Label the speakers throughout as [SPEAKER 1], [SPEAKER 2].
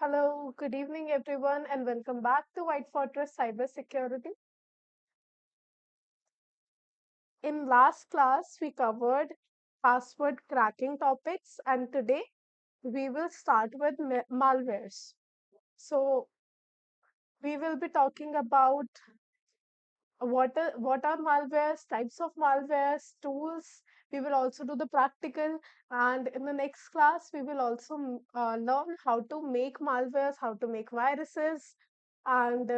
[SPEAKER 1] Hello, good evening, everyone, and welcome back to White Fortress Cybersecurity. In last class, we covered password cracking topics, and today we will start with malwares. So, we will be talking about what are malwares, types of malwares, tools. We will also do the practical, and in the next class, we will also learn how to make malwares, how to make viruses, and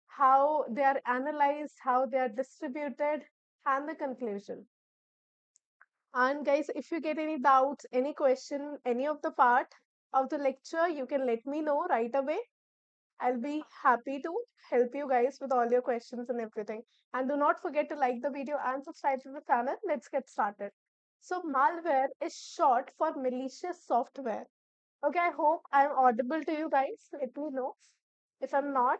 [SPEAKER 1] how they are analyzed, how they are distributed, and the conclusion. And guys, if you get any doubts, any question, any of the part of the lecture, you can let me know right away. I'll be happy to help you guys with all your questions and everything. And do not forget to like the video and subscribe to the channel. Let's get started. So, malware is short for malicious software. Okay, I hope I'm audible to you guys. Let me know if I'm not.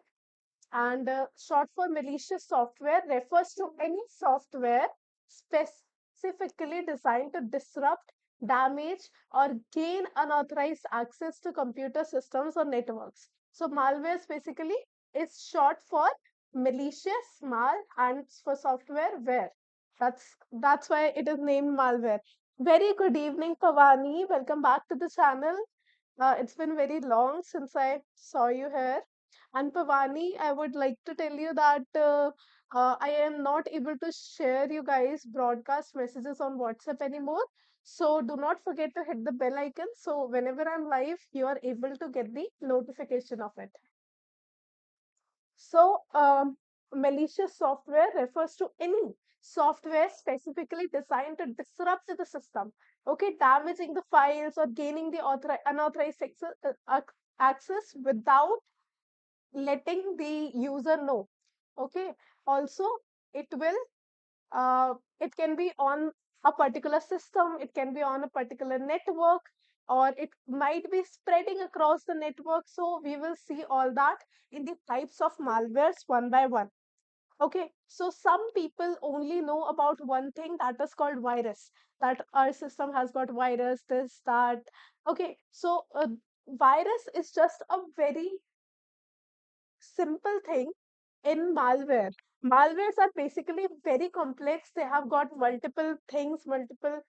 [SPEAKER 1] And short for malicious software refers to any software specifically designed to disrupt, damage, or gain unauthorized access to computer systems or networks. So, malware basically is short for malicious mal and for software ware. That's why it is named malware. Very good evening, Pavani. Welcome back to the channel. It's been very long since I saw you here. And Pavani, I would like to tell you that I am not able to share you guys broadcast messages on WhatsApp anymore. So do not forget to hit the bell icon. So whenever I'm live, you are able to get the notification of it. So, malicious software refers to any software specifically designed to disrupt the system, okay, damaging the files or gaining the unauthorized access without letting the user know. Okay, also it will it can be on a particular system, it can be on a particular network, or it might be spreading across the network. So we will see all that in the types of malwares one by one. Okay, so some people only know about one thing that is called virus, that our system has got virus, this, that. Okay, so virus is just a very simple thing in malware. Malwares are basically very complex. They have got multiple things, multiple,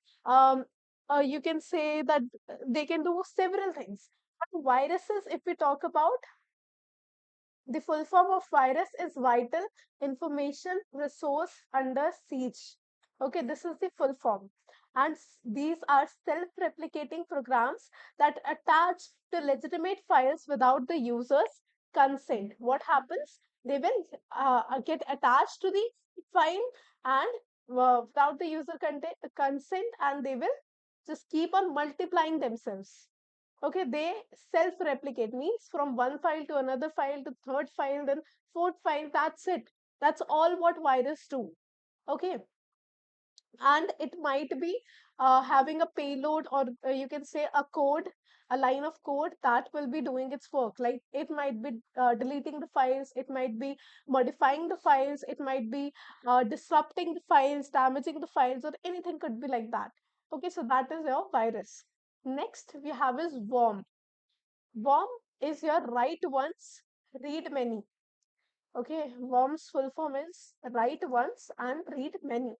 [SPEAKER 1] you can say that they can do several things. But viruses, if we talk about, the full form of virus is vital information resource under siege. Okay, this is the full form. And these are self replicating programs that attach to legitimate files without the user's consent. What happens? They will get attached to the file and without the consent, and they will just keep on multiplying themselves. Okay, they self-replicate, means from one file to another file to third file, then fourth file. That's it. That's all what virus do. Okay, and it might be having a payload, or you can say a code, a line of code that will be doing its work. Like it might be deleting the files, it might be modifying the files, it might be disrupting the files, damaging the files, or anything could be like that. Okay, so that is your virus. Next we have is worm. Worm is your write once, read many. Okay, worm's full form is write once and read many.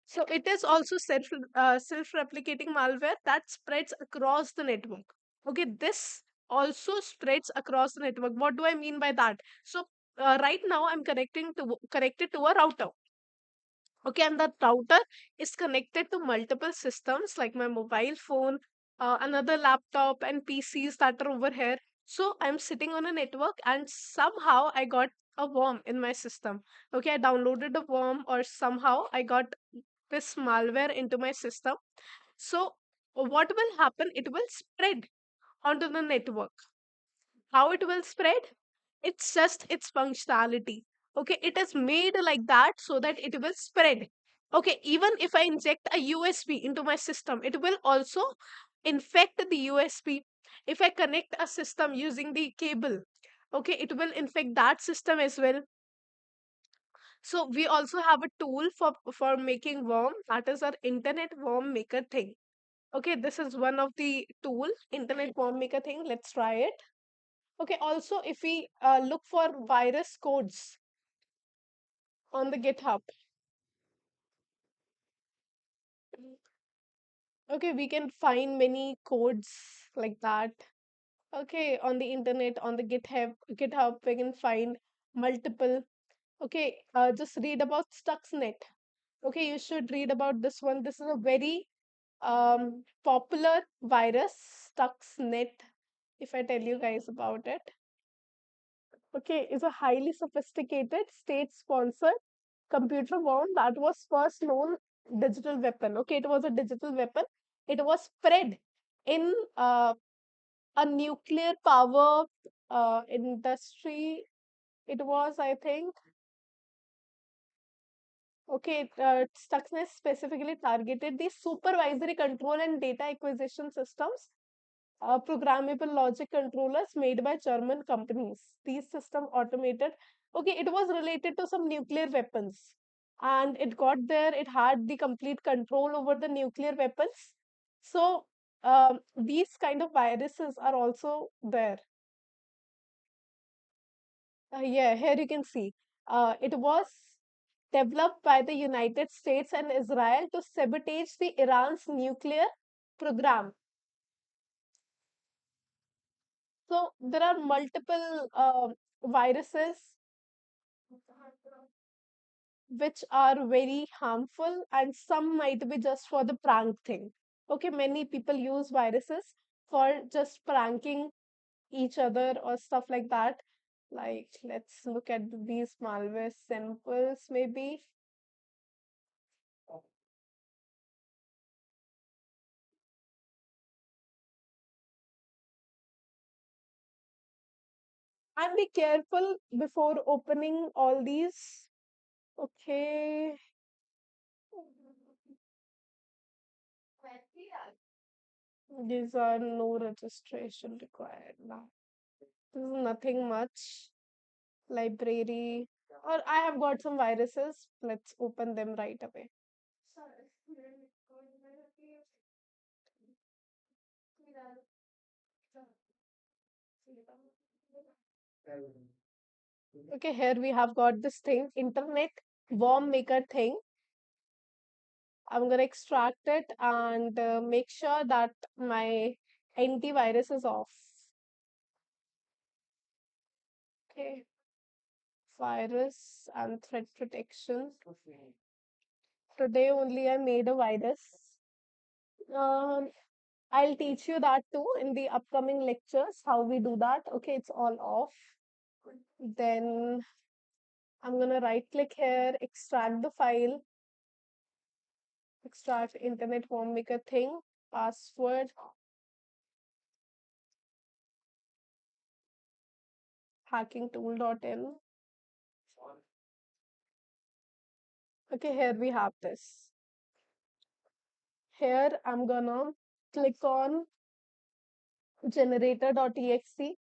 [SPEAKER 1] So it is also self-replicating malware that spreads across the network. Okay, this also spreads across the network. What do I mean by that? So right now I'm connected to a router. Okay, and that router is connected to multiple systems like my mobile phone, another laptop, and PCs that are over here. So I'm sitting on a network, and somehow I got a worm in my system. Okay, I downloaded a worm, or somehow I got this malware into my system. So what will happen? It will spread onto the network. How it will spread? It's just its functionality. Okay, it is made like that so that it will spread. Okay, even if I inject a USB into my system, it will also infect the USB. If I connect a system using the cable, okay, it will infect that system as well. So we also have a tool for making worm, that is our internet worm maker thing. Okay, this is one of the tool, internet worm maker thing. Let's try it. Okay, also if we look for virus codes on the GitHub, okay, we can find many codes like that. Okay, on the internet, on the GitHub, we can find multiple. Okay, just read about Stuxnet. Okay, you should read about this one. This is a very popular virus, Stuxnet. If I tell you guys about it, okay, is a highly sophisticated state-sponsored computer bomb that was first known digital weapon. Okay, it was a digital weapon. It was spread in a nuclear power industry. It was, I think, okay, Stuxnet specifically targeted the supervisory control and data acquisition systems, programmable logic controllers made by German companies. These system automated. Okay, it was related to some nuclear weapons, and it got there. It had the complete control over the nuclear weapons. So these kind of viruses are also there. Yeah, here you can see. It was developed by the United States and Israel to sabotage the Iran's nuclear program. So there are multiple viruses which are very harmful, and some might be just for the prank thing. Okay, many people use viruses for just pranking each other or stuff like that. Like, let's look at these malware samples, maybe. And be careful before opening all these. Okay. These are no registration required now. This is nothing much. Library. Or I have got some viruses. Let's open them right away. Okay, here we have got this thing, internet worm maker thing. I'm gonna extract it and make sure that my antivirus is off. Okay, virus and threat protection. Today only I made a virus. Um, I'll teach you that too in the upcoming lectures, how we do that. Okay, it's all off. Then I'm gonna right click here, extract the file, extract internet worm maker thing, password, hackingtool.in. Okay, here we have this. Here I'm gonna click on generator.exe,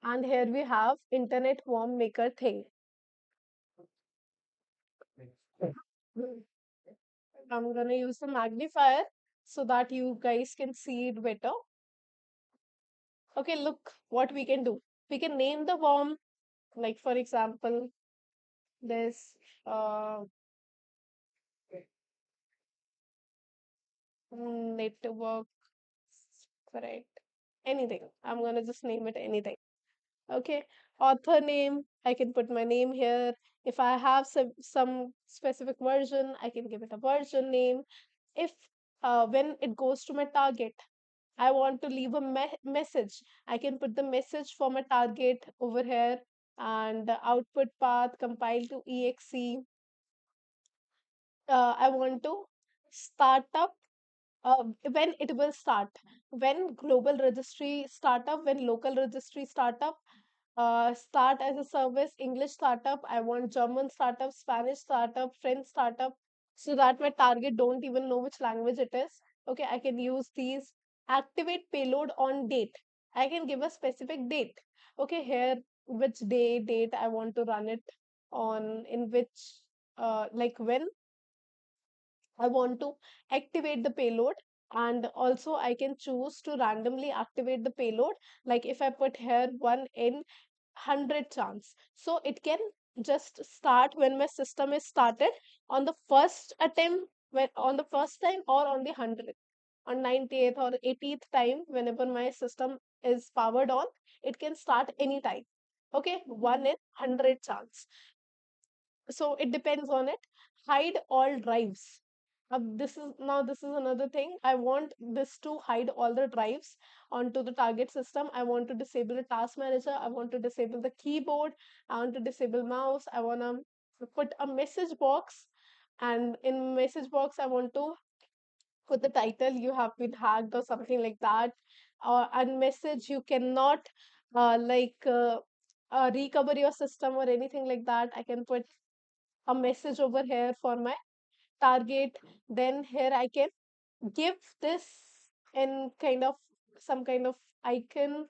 [SPEAKER 1] and here we have internet worm maker thing. I'm gonna use the magnifier so that you guys can see it better. Okay, look what we can do. We can name the worm, like for example, this network spread. Anything. I'm gonna just name it anything. Okay, author name, I can put my name here. If I have some specific version, I can give it a version name. If when it goes to my target, I want to leave a message, I can put the message for my target over here, and the output path compile to exe. I want to start up when it will start, when global registry startup, when local registry startup, start as a service, English startup. I want German startup, Spanish startup, French startup, so that my target don't even know which language it is. Okay, I can use these. Activate payload on date. I can give a specific date. Okay, here which date I want to run it on, in which like when I want to activate the payload, And also I can choose to randomly activate the payload. Like if I put here 1 in 100 chance, so it can just start when my system is started on the first attempt, when on the first time, or on the 100th, on 90th or 80th time, whenever my system is powered on, it can start anytime. Okay, 1 in 100 chance. So it depends on it. Hide all drives. This is another thing. I want this to hide all the drives onto the target system. I want to disable the task manager. I want to disable the keyboard. I want to disable mouse. I want to put a message box, and in message box I want to put the title "You have been hacked" or something like that. And message you cannot recover your system or anything like that. I can put a message over here for my target. Then here I can give this in kind of some kind of icon.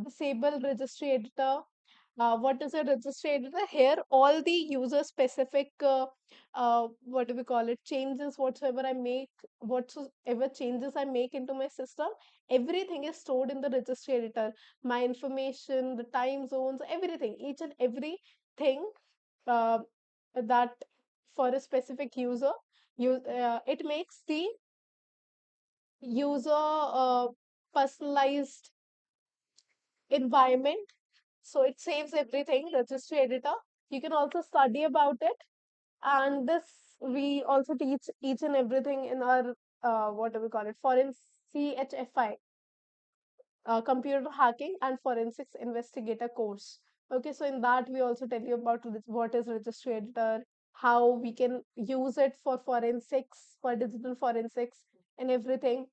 [SPEAKER 1] Disable registry editor. What is a registry editor? Here all the user specific what do we call it, changes whatsoever I make, whatsoever changes I make into my system, everything is stored in the registry editor. My information, the time zones, everything, each and everything uh, that for a specific user. It makes the user personalized environment. So it saves everything, registry editor. You can also study about it. And this, we also teach each and everything in our what do we call it, foreign CHFI, computer hacking and forensics investigator course. Okay, so in that we also tell you about what is registry editor, how we can use it for forensics, for digital forensics, and everything.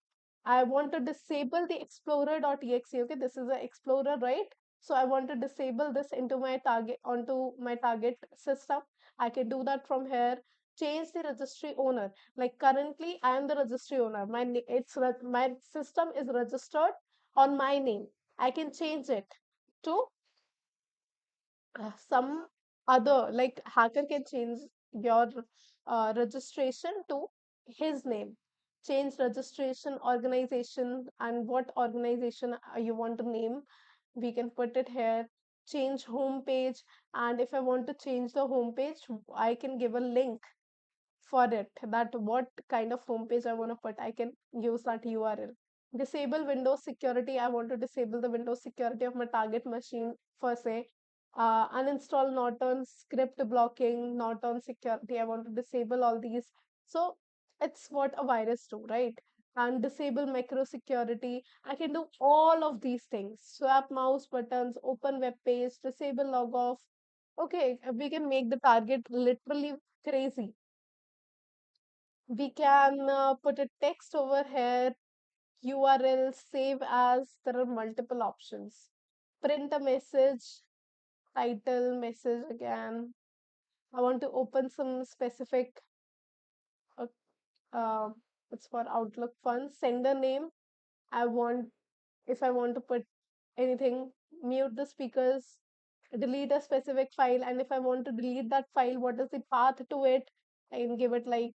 [SPEAKER 1] I want to disable the explorer.exe. Okay, this is a explorer, right? So I want to disable this into my target, onto my target system. I can do that from here. Change the registry owner. Like currently I am the registry owner, my system is registered on my name. I can change it to some other, like hacker can change your registration to his name. Change registration organization, and what organization you want to name, we can put it here. Change home page, and if I want to change the home page, I can give a link for it, that what kind of homepage I want to put. I can use that URL. Disable Windows security. I want to disable the Windows security of my target machine for say. Uninstall Norton script blocking, Norton security. I want to disable all these. So it's what a virus do, right? And disable macro security. I can do all of these things. Swap mouse buttons, open web page, disable log off. Okay, we can make the target literally crazy. We can put a text over here, URL, save as. There are multiple options. Print a message, title, message again. I want to open some specific, uh, uh, it's for Outlook funds. Sender name. I want, if I want to put anything, mute the speakers, delete a specific file, and if I want to delete that file, what is the path to it? I can give it like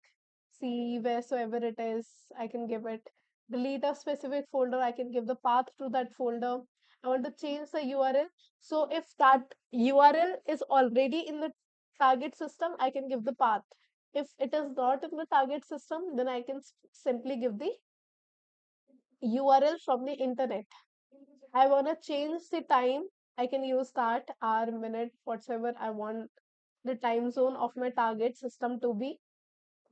[SPEAKER 1] C, wheresoever it is, I can give it. Delete a specific folder, I can give the path to that folder. I want to change the URL. So if that URL is already in the target system, I can give the path. If it is not in the target system, then I can simply give the URL from the internet. I want to change the time. I can use that hour, minute, whatsoever I want the time zone of my target system to be.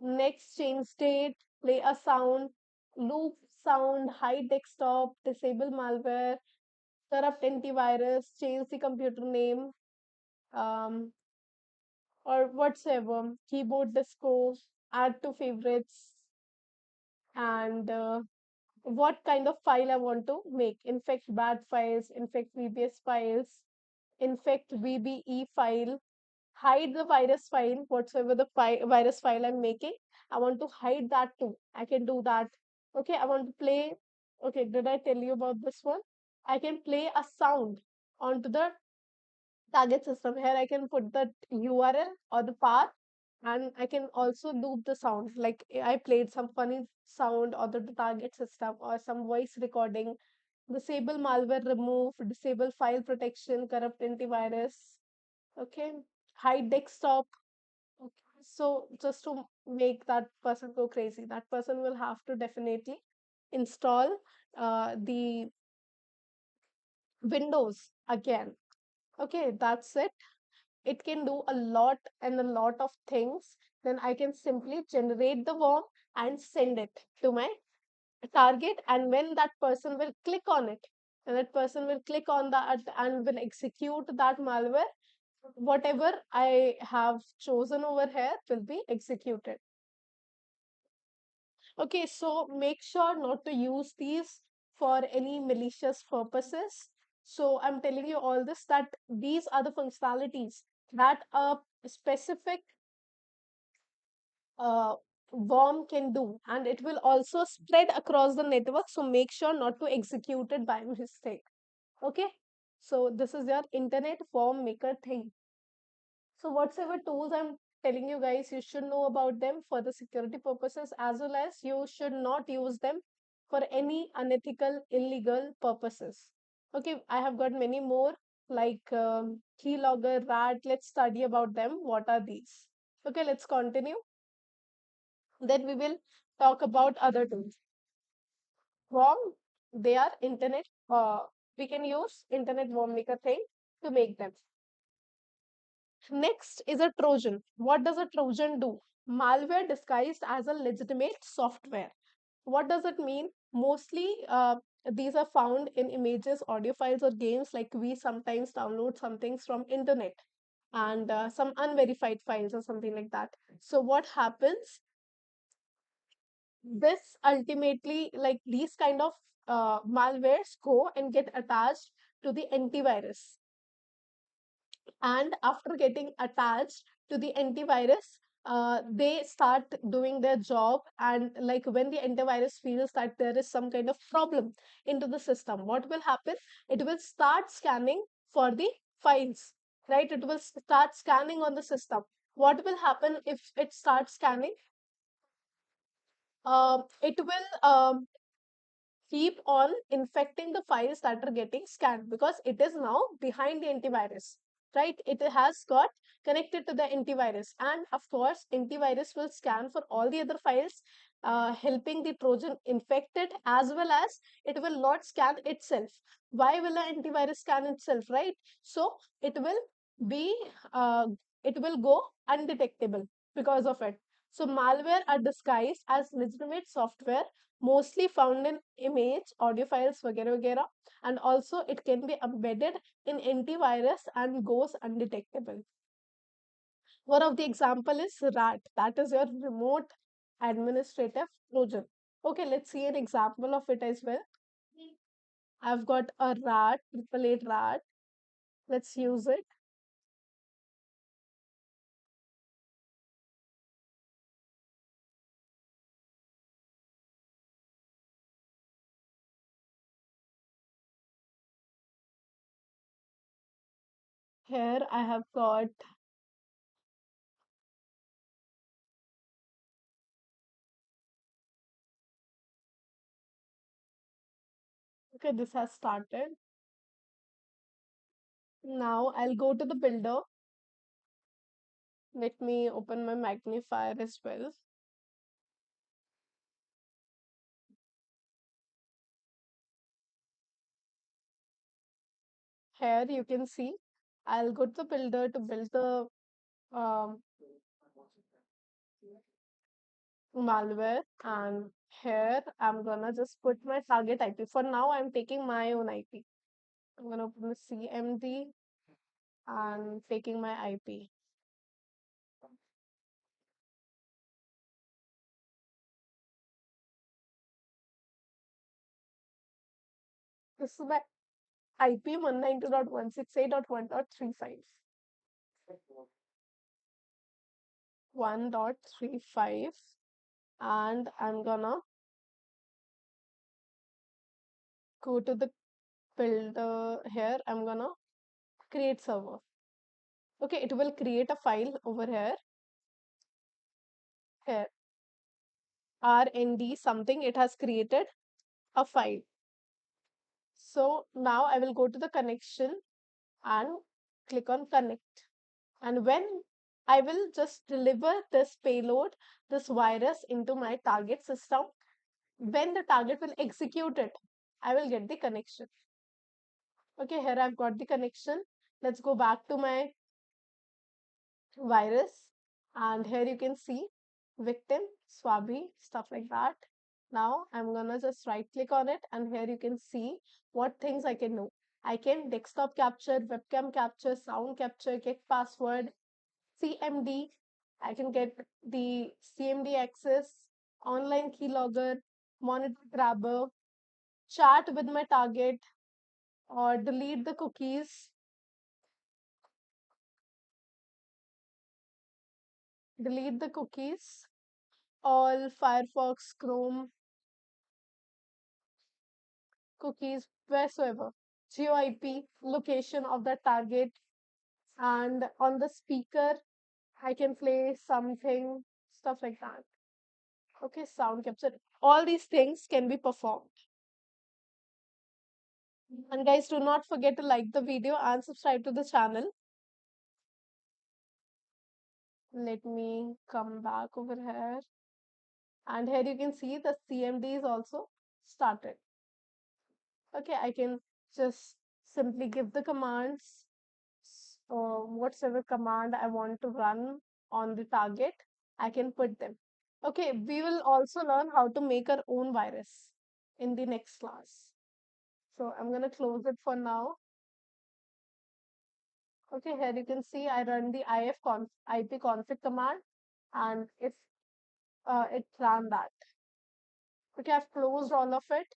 [SPEAKER 1] Next, change date, play a sound, loop sound, hide desktop, disable malware, corrupt antivirus, change the computer name, um, or whatsoever, keyboard disco, add to favorites, and what kind of file I want to make. Infect bad files, infect VBS files, infect VBE file, hide the virus file, whatsoever the virus file I'm making. I want to hide that too. I can do that. Okay, I want to play. Okay, did I tell you about this one? I can play a sound onto the target system. Here I can put the URL or the path. And I can also loop the sound. Like I played some funny sound or the target system or some voice recording. Disable malware remove, disable file protection, corrupt antivirus. Okay. Hide desktop. Okay. So just to make that person go crazy, that person will have to definitely install the Windows again. Okay, that's it. It can do a lot and a lot of things. Then I can simply generate the worm and send it to my target. And when that person will click on it, and that person will click on that and will execute that malware, whatever I have chosen over here will be executed. Okay, so make sure not to use these for any malicious purposes. So I'm telling you all this, that these are the functionalities that a specific uh, worm can do, and it will also spread across the network. So make sure not to execute it by mistake. Okay, so this is your internet worm maker thing. So whatsoever tools I'm telling you guys, you should know about them for the security purposes, as well as you should not use them for any unethical, illegal purposes. Okay, I have got many more like keylogger, rat. Let's study about them. What are these? Okay, let's continue. Then we will talk about other tools. Worm, they are internet. We can use internet worm maker thing to make them. Next is a Trojan. What does a Trojan do? Malware disguised as a legitimate software. What does it mean? Mostly, these are found in images, audio files, or games. Like we sometimes download some things from internet and some unverified files or something like that. So what happens? This ultimately, like these kind of malwares go and get attached to the antivirus, and after getting attached to the antivirus, they start doing their job. And like when the antivirus feels that there is some kind of problem into the system, what will happen? It will start scanning for the files, right? It will start scanning on the system. What will happen if it starts scanning? It will keep on infecting the files that are getting scanned, because it is now behind the antivirus, right? It has got connected to the antivirus, and of course antivirus will scan for all the other files, helping the Trojan infect it, as well as it will not scan itself. Why will an antivirus scan itself, right? So it will be uh, it will go undetectable because of it. So malware are disguised as legitimate software, mostly found in image, audio files, वगैरह वगैरह, and also it can be embedded in antivirus and goes undetectable. One of the example is RAT, that is your remote administrative Trojan. Okay, let's see an example of it as well. I've got a RAT, 888 RAT. Let's use it. Here I have got, okay, this has started. Now I'll go to the builder. Let me open my magnifier as well. Here you can see, I'll go to the builder to build the um, malware, and here I'm gonna just put my target IP. For now, I'm taking my own IP. I'm gonna open the CMD and taking my IP. This is my IP 192.168.1.35. 1.35, and I'm gonna go to the builder. Here I'm gonna create server. Okay, it will create a file over here. here, RND something, it has created a file. So now I will go to the connection and click on connect. And when I will just deliver this payload, this virus into my target system, when the target will execute it, I will get the connection. Okay, here I've got the connection. Let's go back to my virus. And here you can see victim, Swabi, stuff like that. Now I'm gonna just right click on it, and here you can see what things I can do. I can desktop capture, webcam capture, sound capture, get password, CMD. I can get the CMD access, online keylogger, monitor grabber, chat with my target, or delete the cookies, delete the cookies, all Firefox, Chrome, cookies, wheresoever, GeoIP, location of the target, and on the speaker, I can play something, stuff like that. Okay, sound capture. All these things can be performed. And guys, do not forget to like the video and subscribe to the channel. Let me come back over here. And here you can see the CMD is also started. Okay, I can just simply give the commands, whatever command I want to run on the target, I can put them. Okay, we will also learn how to make our own virus in the next class. So I'm going to close it for now. Okay, here you can see I run the IP config command, and if it ran that. Okay, I've closed all of it.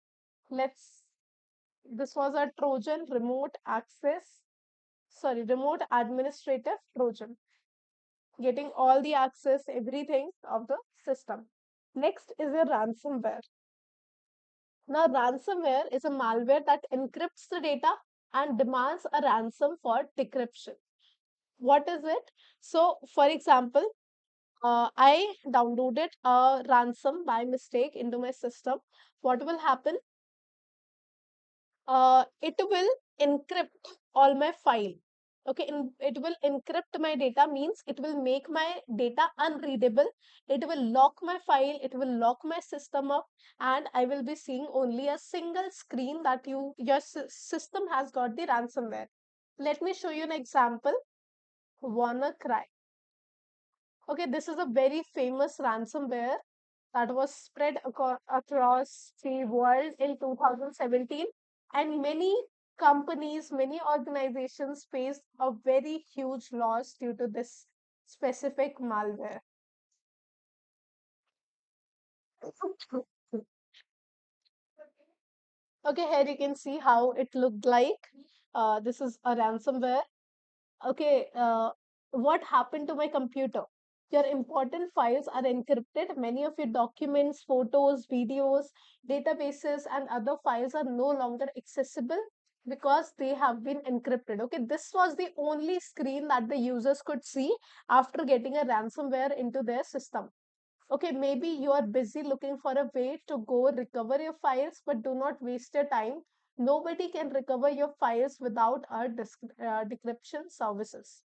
[SPEAKER 1] This was a Trojan remote administrative Trojan, getting all the access, everything of the system. Next is a ransomware. Now, ransomware is a malware that encrypts the data and demands a ransom for decryption. What is it? So, for example, I downloaded a ransom by mistake into my system. What will happen? It will encrypt all my file. Okay, it will encrypt my data, means it will make my data unreadable. It will lock my file, it will lock my system up, and I will be seeing only a single screen that your system has got the ransomware. Let me show you an example. WannaCry. Okay, this is a very famous ransomware that was spread across the world in 2017, and many companies, many organizations faced a very huge loss due to this specific malware. Okay, here you can see how it looked like. This is a ransomware. Okay, what happened to my computer? Your important files are encrypted. Many of your documents, photos, videos, databases, and other files are no longer accessible because they have been encrypted. Okay, this was the only screen that the users could see after getting a ransomware into their system. Okay, maybe you are busy looking for a way to go recover your files, but do not waste your time. Nobody can recover your files without our decryption services.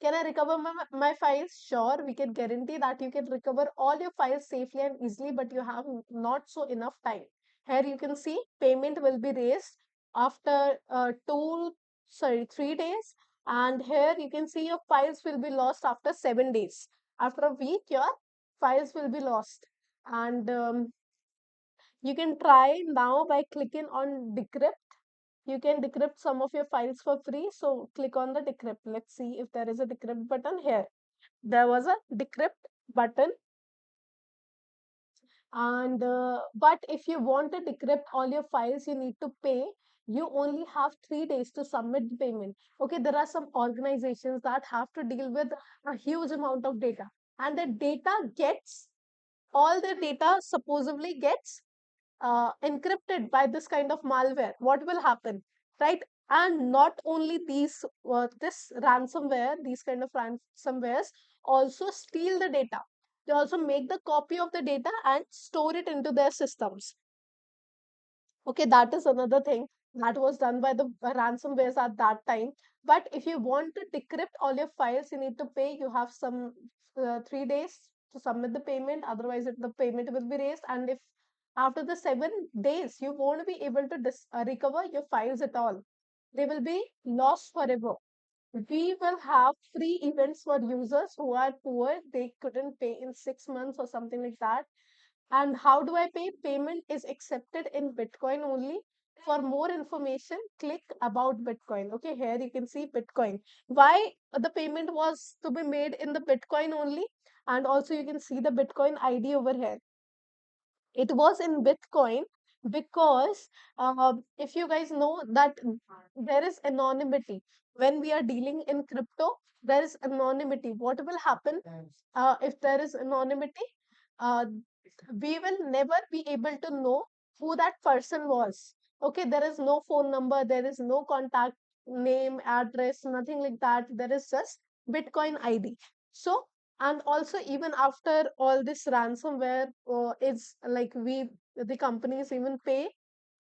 [SPEAKER 1] Can I recover my files? Sure, we can guarantee that you can recover all your files safely and easily, but you have not so enough time. Here you can see payment will be raised after 3 days. And here you can see your files will be lost after 7 days. After a week, your files will be lost. And you can try now by clicking on decrypt. You can decrypt some of your files for free. So click on the decrypt. Let's see if there is a decrypt button here. There was a decrypt button. And but if you want to decrypt all your files, you need to pay. You only have 3 days to submit the payment. Okay, there are some organizations that have to deal with a huge amount of data, and the data gets all the data supposedly gets encrypted by this kind of malware. What will happen, right? And not only this kind of ransomwares also steal the data. They also make the copy of the data and store it into their systems. Okay, that is another thing that was done by the ransomwares at that time. But if you want to decrypt all your files, you need to pay. You have some 3 days to submit the payment. Otherwise, the payment will be raised. And if after the 7 days you won't be able to recover your files at all, they will be lost forever. We will have free events for users who are poor. They couldn't pay in 6 months or something like that. And how do I pay? Payment is accepted in Bitcoin only. For more information, click about Bitcoin. Okay, here you can see Bitcoin. Why the payment was to be made in the Bitcoin only? And also you can see the Bitcoin ID over here. It was in Bitcoin because if you guys know that there is anonymity. When we are dealing in crypto, there is anonymity. What will happen if there is anonymity? Uh, we will never be able to know who that person was. Okay, there is no phone number, there is no contact name, address, nothing like that. There is just Bitcoin ID. So, and also even after all this ransomware is like the companies even pay,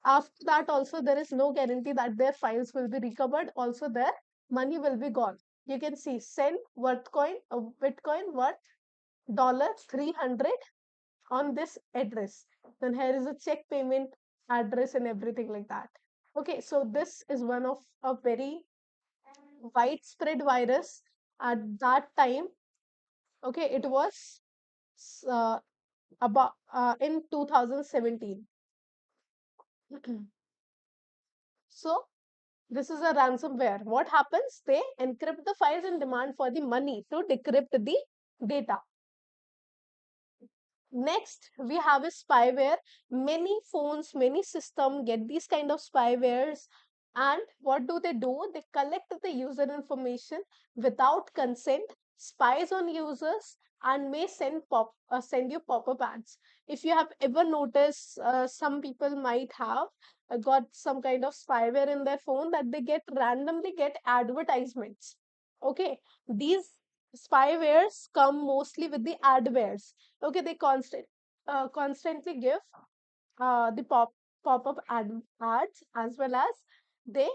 [SPEAKER 1] after that also there is no guarantee that their files will be recovered. Also, their money will be gone. You can see send worth coin, Bitcoin worth dollar 300 on this address. Then here is a check payment address and everything like that. Okay, so this is one of a very widespread virus at that time. Okay, it was uh, about in 2017. So this is a ransomware. What happens? They encrypt the files and demand for the money to decrypt the data. Next, we have a spyware. Many phones, many systems get these kind of spywares. And what do? They collect the user information without consent, spies on users, and may send you pop-up ads. If you have ever noticed, some people might have got some kind of spyware in their phone that they get randomly get advertisements. Okay, these spywares come mostly with the adwares. Okay, they constantly give the pop-up ads, as well as they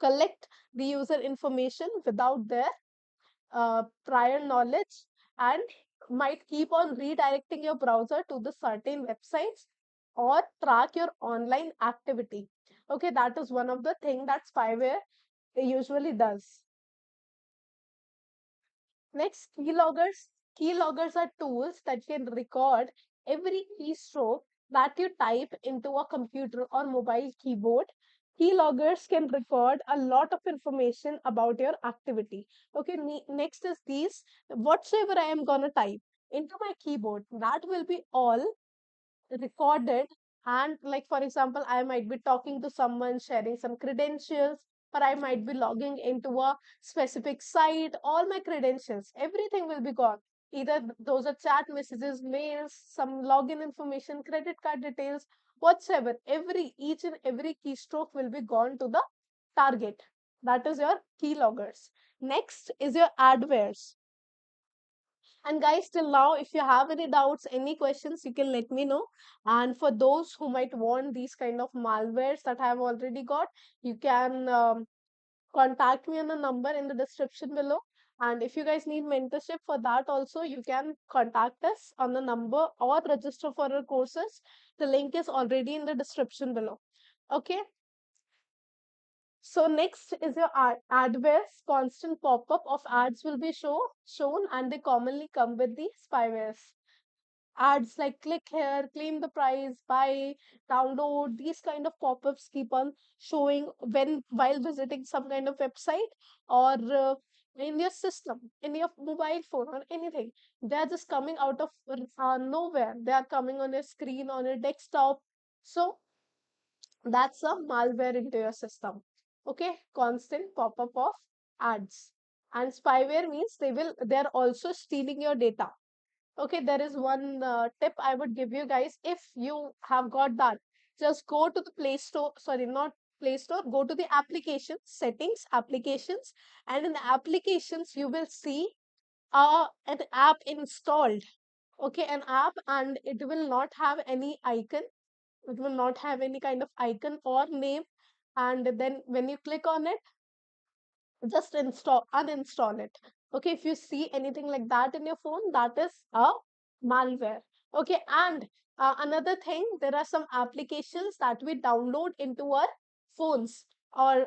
[SPEAKER 1] collect the user information without their prior knowledge, and might keep on redirecting your browser to the certain websites or track your online activity. Okay, that is one of the thing that spyware usually does. Next, keyloggers. Keyloggers are tools that can record every keystroke that you type into a computer or mobile keyboard. Keyloggers can record a lot of information about your activity. Okay, next is these. Whatsoever I am gonna type into my keyboard, that will be all recorded. And like for example, I might be talking to someone, sharing some credentials, or I might be logging into a specific site. All my credentials, everything will be gone. Either those are chat messages, mails, some login information, credit card details, whatsoever. Each and every keystroke will be gone to the target. That is your keyloggers. Next is your adwares. And guys, till now, if you have any doubts, any questions, you can let me know. And for those who might want these kind of malwares that I have already got, you can contact me on the number in the description below. And if you guys need mentorship for that also, you can contact us on the number or register for our courses. The link is already in the description below. Okay. So next is your adwares. Constant pop-up of ads will be shown, and they commonly come with the spywares. Ads like click here, claim the prize, buy, download, these kind of pop-ups keep on showing when while visiting some kind of website, or in your system, in your mobile phone or anything. They are just coming out of nowhere. They are coming on your screen, on your desktop. So that's a malware into your system. Okay, constant pop-up of ads. And spyware means they're also stealing your data. Okay, there is one tip I would give you guys. If you have got that, just go to the Play Store. Sorry, not Play Store. Go to the application settings, applications, and in the applications, you will see an app installed, okay, an app, and it will not have any icon, it will not have any kind of icon or name, and then when you click on it, just uninstall it. Okay, if you see anything like that in your phone, that is a malware. Okay, and another thing, there are some applications that we download into our phones or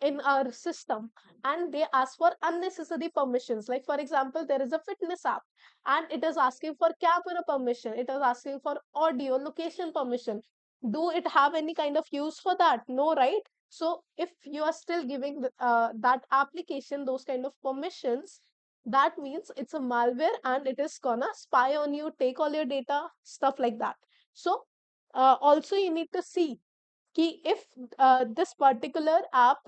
[SPEAKER 1] in our system, and they ask for unnecessary permissions. Like for example, there is a fitness app and it is asking for camera permission, it is asking for audio location permission. Do it have any kind of use for that? No, right? So if you are still giving that application those kind of permissions, that means it's a malware and it is gonna spy on you, take all your data, stuff like that. So also you need to see if this particular app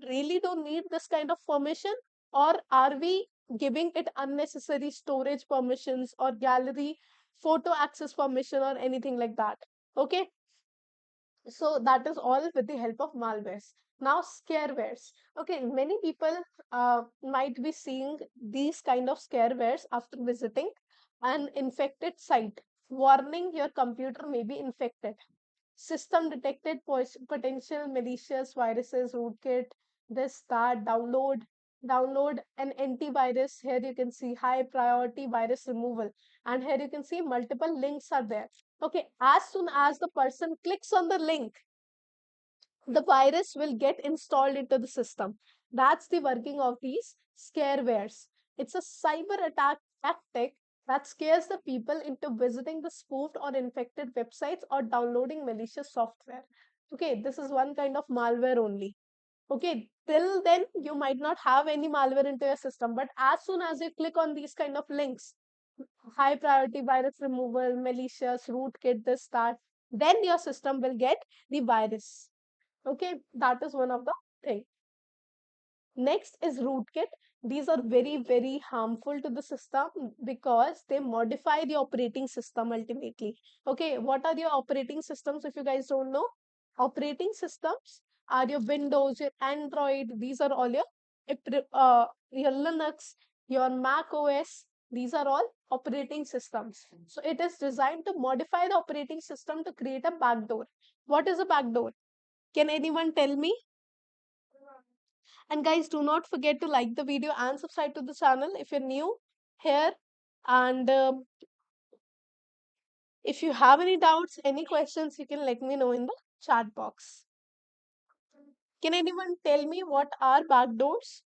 [SPEAKER 1] really don't need this kind of permission, or are we giving it unnecessary storage permissions or gallery photo access permission or anything like that. Okay, so that is all with the help of malwares. Now scarewares. Okay, many people might be seeing these kind of scarewares after visiting an infected site, warning your computer may be infected. System detected potential malicious viruses, rootkit, this, that, download an antivirus. Here you can see high priority virus removal. And here you can see multiple links are there. Okay, as soon as the person clicks on the link, the virus will get installed into the system. That's the working of these scarewares. It's a cyber attack tactic that scares the people into visiting the spoofed or infected websites or downloading malicious software. Okay, this is one kind of malware only. Okay, till then you might not have any malware into your system, but as soon as you click on these kind of links, high priority virus removal, malicious, rootkit, this, that, then your system will get the virus. Okay, that is one of the thing. Next is rootkit. These are very, very harmful to the system because they modify the operating system ultimately. Okay, what are your operating systems if you guys don't know? Operating systems are your Windows, your Android, these are all your Linux, your Mac OS, these are all operating systems. So it is designed to modify the operating system to create a backdoor. What is a backdoor? Can anyone tell me? And guys, do not forget to like the video and subscribe to the channel if you're new here. And if you have any doubts, any questions, you can let me know in the chat box. Can anyone tell me what are backdoors?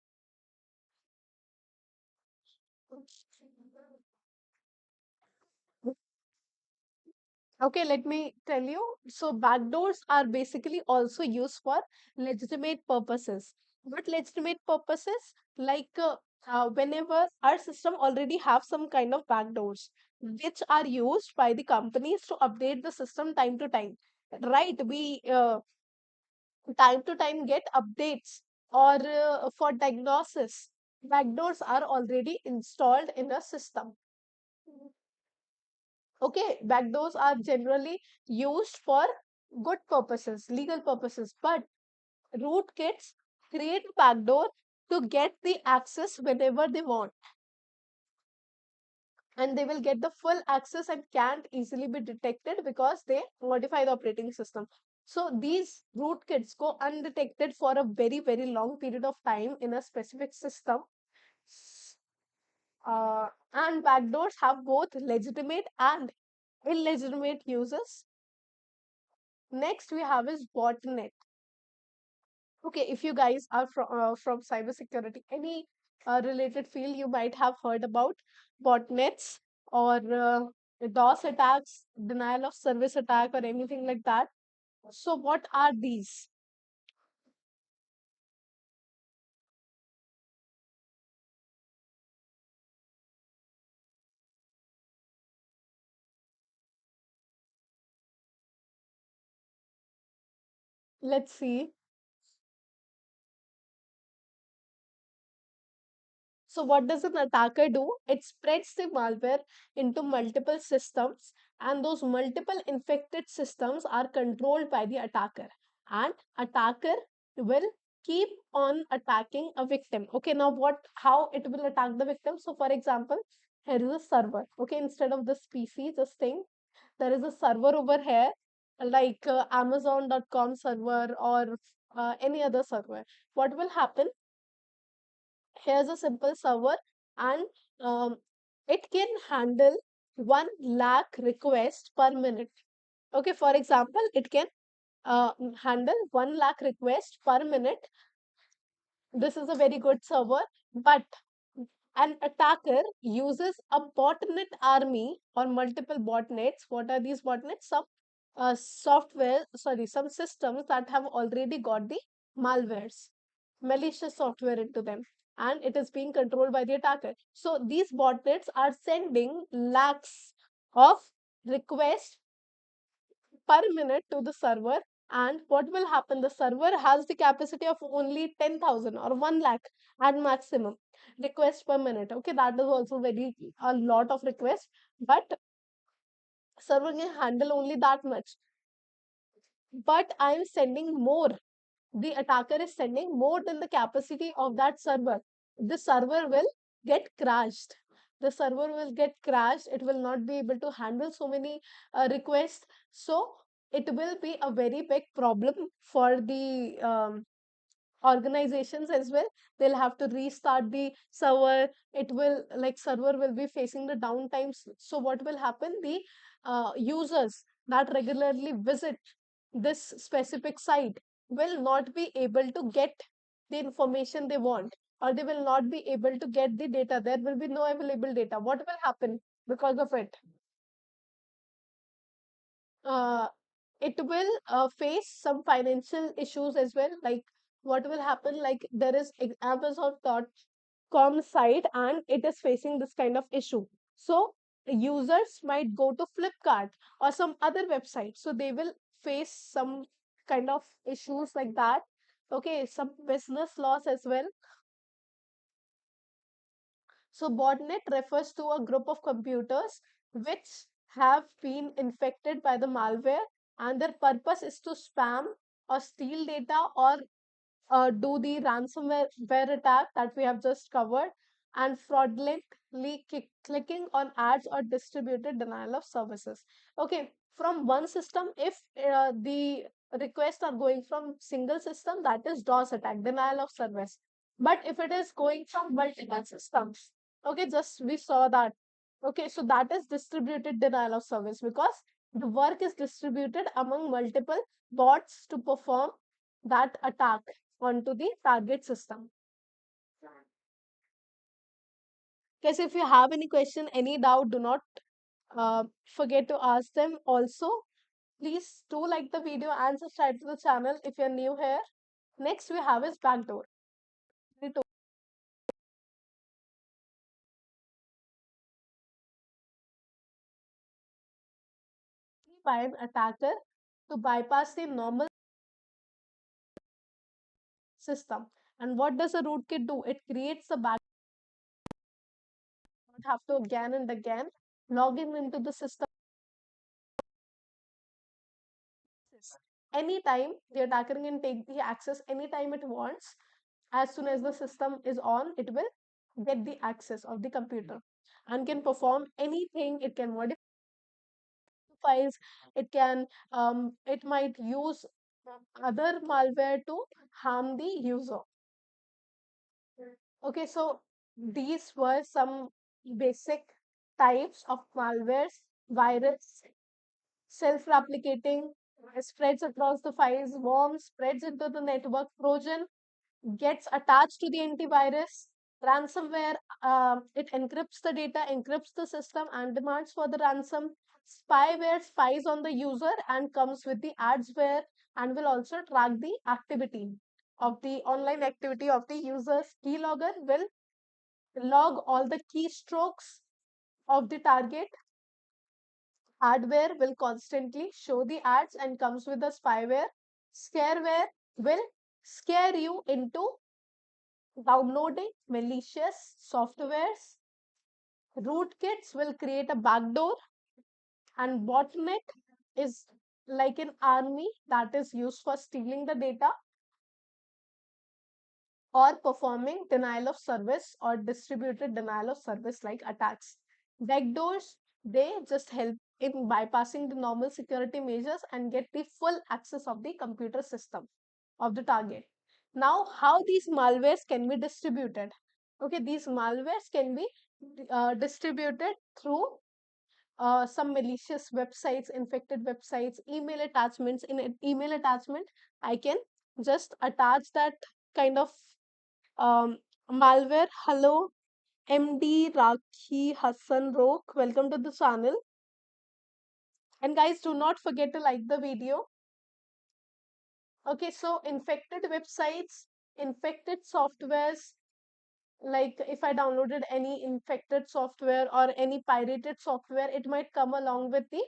[SPEAKER 1] Okay, let me tell you. So, backdoors are basically also used for legitimate purposes. What legitimate purposes? Like whenever our system already have some kind of backdoors, which are used by the companies to update the system time to time. Right? We time to time get updates or for diagnosis. Backdoors are already installed in a system. Okay, backdoors are generally used for good purposes, legal purposes, but rootkits create a backdoor to get the access whenever they want, and they will get the full access and can't easily be detected because they modify the operating system. So these rootkits go undetected for a very, very long period of time in a specific system. And backdoors have both legitimate and illegitimate uses. Next we have is botnet. Okay, if you guys are from cybersecurity, any related field, you might have heard about botnets or DOS attacks, denial of service attack, or anything like that. So, what are these? Let's see. So, what does an attacker do? It spreads the malware into multiple systems, and those multiple infected systems are controlled by the attacker. And attacker will keep on attacking a victim. Okay, now how it will attack the victim? So, for example, here is a server. Okay, instead of this PC, just think there is a server over here, like Amazon.com server or any other server. What will happen? Here's a simple server, and um, it can handle 1 lakh requests per minute. Okay, for example, it can handle 1 lakh requests per minute. This is a very good server, but an attacker uses a botnet army or multiple botnets. What are these botnets? Some some systems that have already got the malwares, malicious software into them, and it is being controlled by the attacker. So these botnets are sending lakhs of requests per minute to the server. And what will happen? The server has the capacity of only 10,000 or 1 lakh at maximum requests per minute. Okay, that is also very a lot of requests, but server can handle only that much. But I am sending more. The attacker is sending more than the capacity of that server. The server will get crashed. The server will get crashed. It will not be able to handle so many requests. So it will be a very big problem for the organizations as well. They'll have to restart the server. It will, like, server will be facing the downtimes. So what will happen? The users that regularly visit this specific site will not be able to get the information they want, or they will not be able to get the data. There will be no available data. What will happen because of it? uh, it will face some financial issues as well. Like, what will happen? Like, there is Amazon.com site and it is facing this kind of issue. So users might go to Flipkart or some other website, so they will face some kind of issues like that. Okay, some business loss as well. So botnet refers to a group of computers which have been infected by the malware, and their purpose is to spam or steal data or do the ransomware attack that we have just covered, and fraudulently clicking on ads or distributed denial of services. Okay, from one system, if the requests are going from single system, that is DOS attack, denial of service. But if it is going from multiple systems, okay, just we saw that. Okay, so that is distributed denial of service, because the work is distributed among multiple bots to perform that attack onto the target system. Guys, if you have any question, any doubt, do not forget to ask them. Also, please do like the video and subscribe to the channel if you're new here. Next, we have is backdoor. By an attacker to bypass the normal system. And what does a rootkit do? It creates a back. Have to again and again log in into the system. Anytime the attacker can take the access anytime it wants. As soon as the system is on, it will get the access of the computer and can perform anything. It can modify files. It can it might use other malware to harm the user. Okay, so these were some basic types of malwares. Virus, self-replicating, spreads across the files. Worm spreads into the network. Trojan gets attached to the antivirus. Ransomware, it encrypts the data, encrypts the system, and demands for the ransom. Spyware spies on the user and comes with the adware, and will also track the activity of the online activity of the users. Keylogger will log all the keystrokes of the target. Adware will constantly show the ads and comes with the spyware. Scareware will scare you into downloading malicious softwares. Rootkits will create a backdoor, and botnet is like an army that is used for stealing the data. or performing denial of service or distributed denial of service like attacks. Backdoors, they just help in bypassing the normal security measures and get the full access of the computer system of the target. Now, how these malwares can be distributed? Okay, these malwares can be distributed through some malicious websites, infected websites, email attachments. In an email attachment, I can just attach that kind of um, malware. Hello, MD Rakhi Hassan Rok. Welcome to the channel. And guys, do not forget to like the video. Okay, so infected websites, infected softwares, like if I downloaded any infected software or any pirated software, it might come along with the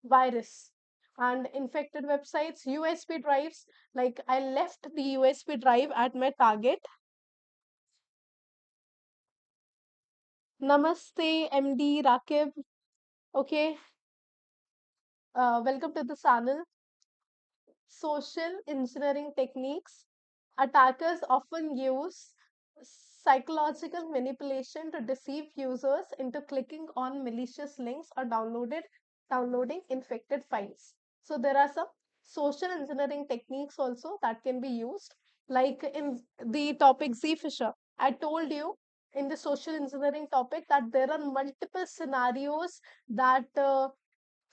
[SPEAKER 1] virus. And infected websites, USB drives, like I left the USB drive at my target. Namaste, MD Rakib. Okay, welcome to the channel. Social engineering techniques. Attackers often use psychological manipulation to deceive users into clicking on malicious links or downloading infected files. So there are some social engineering techniques also that can be used. Like in the topic Z Fisher, I told you in the social engineering topic that there are multiple scenarios that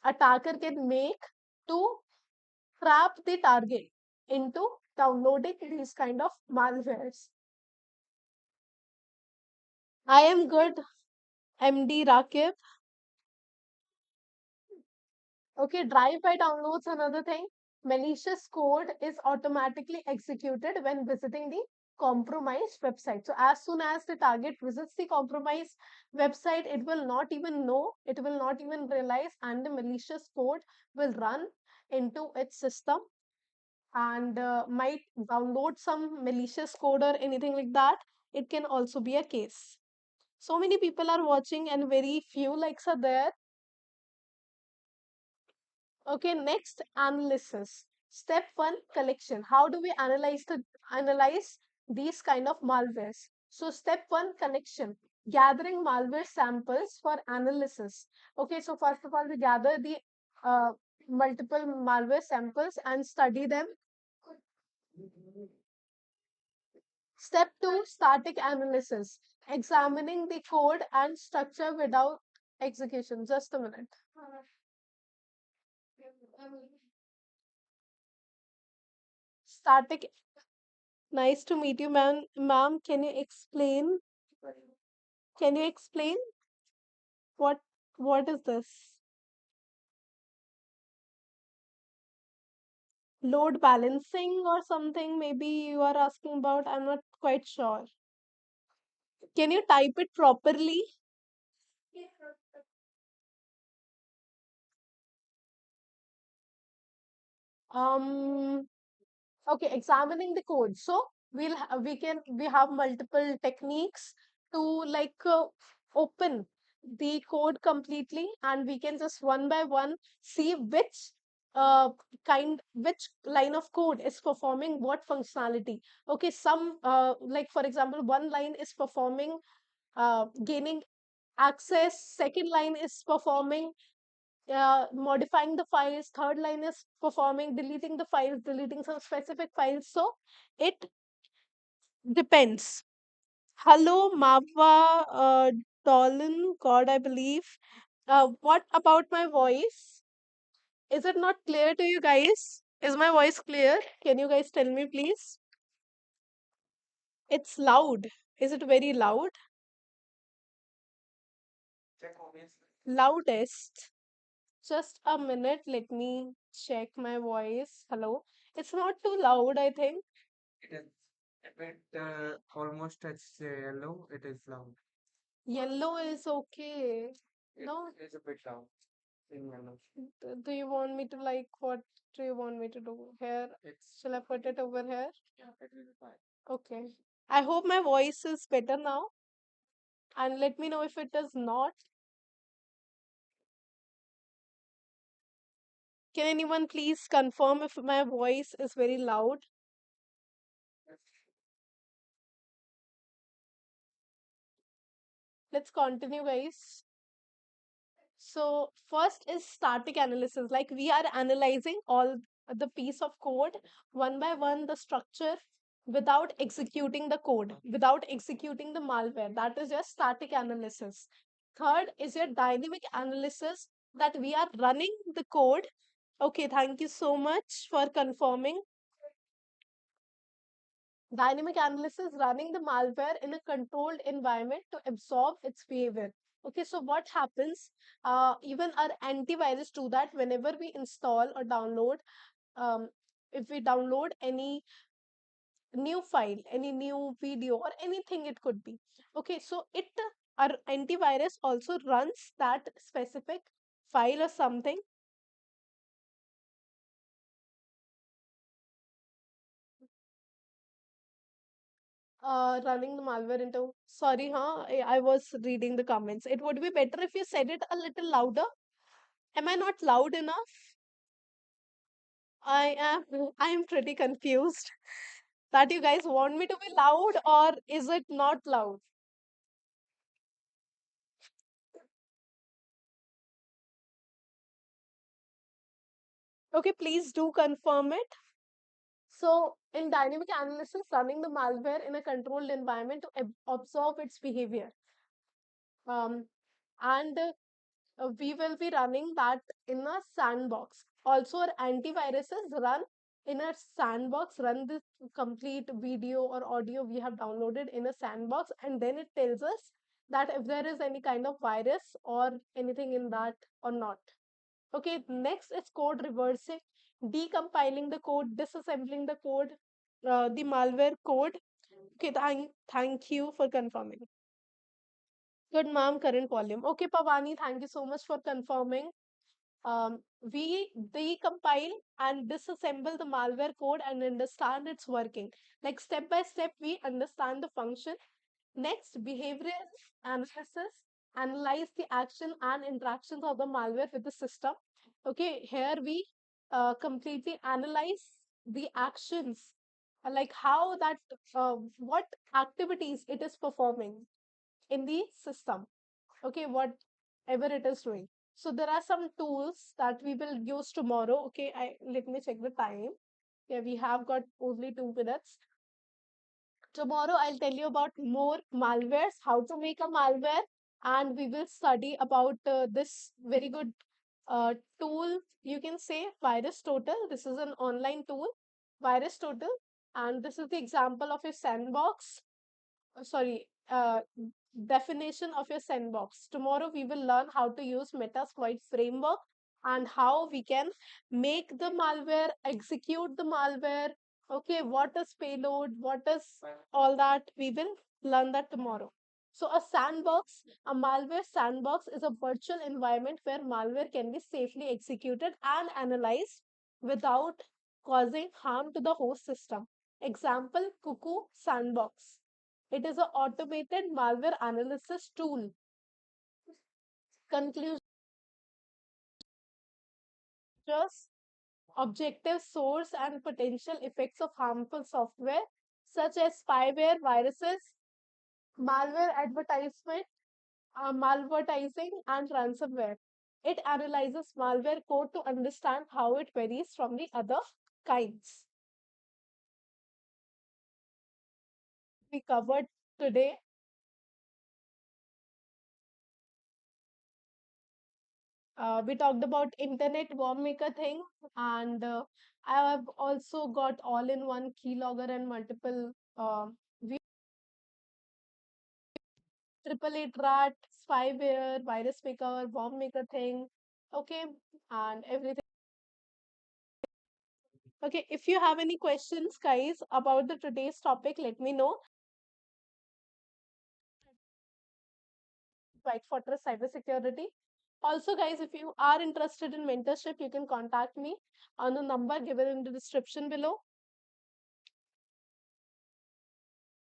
[SPEAKER 1] attacker can make to trap the target into downloading these kind of malwares. I am good, MD Rakib. Okay, drive-by downloads another thing. Malicious code is automatically executed when visiting the compromised website. So as soon as the target visits the compromised website, it will not even know, it will not even realize, and the malicious code will run into its system and might download some malicious code or anything like that. It can also be a case. So many people are watching and very few likes are there. Okay, next analysis. Step one, collection. How do we analyze these kind of malwares? So step one, collection. Gathering malware samples for analysis. Okay, so first of all, we gather the uh, multiple malware samples and study them. Step two, static analysis. Examining the code and structure without execution. Just a minute. Static. Nice to meet you, ma'am. Can you explain what what is this? Load balancing or something? Maybe you are asking about. I'm not quite sure. Can you type it properly? Um. Okay, examining the code. So we have multiple techniques to like open the code completely, and we can just one by one see uh which line of code is performing what functionality. Okay, some like for example, one line is performing gaining access, second line is performing modifying the files, third line is performing deleting the files, deleting some specific files. So it depends. Hello, Mava Dolan, God, I believe. What about my voice? Is it not clear to you guys? Is my voice clear? Can you guys tell me, please? It's loud. Is it very loud? Loudest. Just a minute. Let me check my voice. Hello. It's not too loud, I think.
[SPEAKER 2] It is a bit almost touch yellow. It is loud.
[SPEAKER 1] Yellow is okay. No,
[SPEAKER 2] It is a bit loud in yellow.
[SPEAKER 1] do you want me to like what do you want me to do here?
[SPEAKER 2] It's
[SPEAKER 1] Shall I put it over here?
[SPEAKER 2] yeah, it will be fine.
[SPEAKER 1] Okay. I hope my voice is better now and let me know if it is not. Can anyone please confirm if my voice is very loud? let's continue, guys. So first is static analysis. Like we are analyzing all the piece of code one by one, the structure without executing the code, without executing the malware. That is your static analysis. Third is your dynamic analysis, that we are running the code. Okay, thank you so much for confirming. Dynamic analysis running the malware in a controlled environment to absorb its behavior. Okay, so what happens? Even our antivirus do that whenever we install or download. If we download any new file, any new video, or anything it could be. Okay, so it our antivirus also runs that specific file or something, running the malware into. Sorry, huh? I was reading the comments. It would be better if you said it a little louder. Am I not loud enough? I am pretty confused that you guys want me to be loud, or is it not loud? Okay, please do confirm it. So in dynamic analysis, running the malware in a controlled environment to observe its behavior. Um, and We will be running that in a sandbox. Also, our antiviruses run in a sandbox, run the complete video or audio we have downloaded in a sandbox, and then it tells us that if there is any kind of virus or anything in that or not. Okay, next is code reversing, decompiling the code, disassembling the code, the malware code. Okay, thank you for confirming. Good, ma'am, current volume. Okay, Pavani, thank you so much for confirming. We decompile and disassemble the malware code and understand its working. Like step by step, we understand the function. Next, behavioral analysis, analyze the action and interactions of the malware with the system. Okay, here we completely analyze the actions, like how that, what activities it is performing in the system. Okay, whatever it is doing. So there are some tools that we will use tomorrow. Okay, I let me check the time. Yeah, we have got only 2 minutes. Tomorrow I'll tell you about more malwares, how to make a malware, and we will study about this very good tool, you can say, Virus Total. This is an online tool, Virus Total, and this is the example of a sandbox. Sorry, definition of your sandbox. Tomorrow we will learn how to use Metasploit framework and how we can make the malware, execute the malware. Okay, what is payload, what is all that, we will learn that tomorrow. So a sandbox, a malware sandbox is a virtual environment where malware can be safely executed and analyzed without causing harm to the host system. Example, Cuckoo Sandbox. It is an automated malware analysis tool. Conclusion: objective source and potential effects of harmful software such as spyware, viruses, malware advertisement, malvertising, and ransomware. It analyzes malware code to understand how it varies from the other kinds we covered today. We talked about internet worm maker thing, and I have also got all-in-one keylogger and multiple triple eight rat, spyware, virus maker, worm maker thing. Okay, and everything. Okay, if you have any questions, guys, about the today's topic, let me know. White Fortress Cybersecurity. Also, guys, if you are interested in mentorship, you can contact me on the number given in the description below.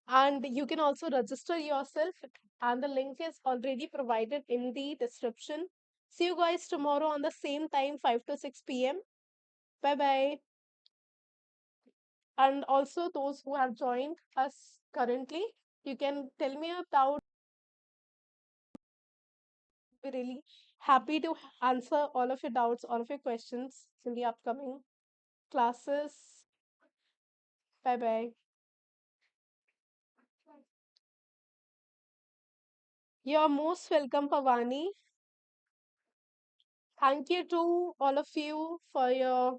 [SPEAKER 1] And you can also register yourself, and the link is already provided in the description. See you guys tomorrow on the same time, 5 to 6 p.m. Bye bye. And also those who have joined us currently, you can tell me about be really happy to answer all of your doubts, all of your questions in the upcoming classes. Bye bye. You're most welcome, Pavani. Thank you to all of you for your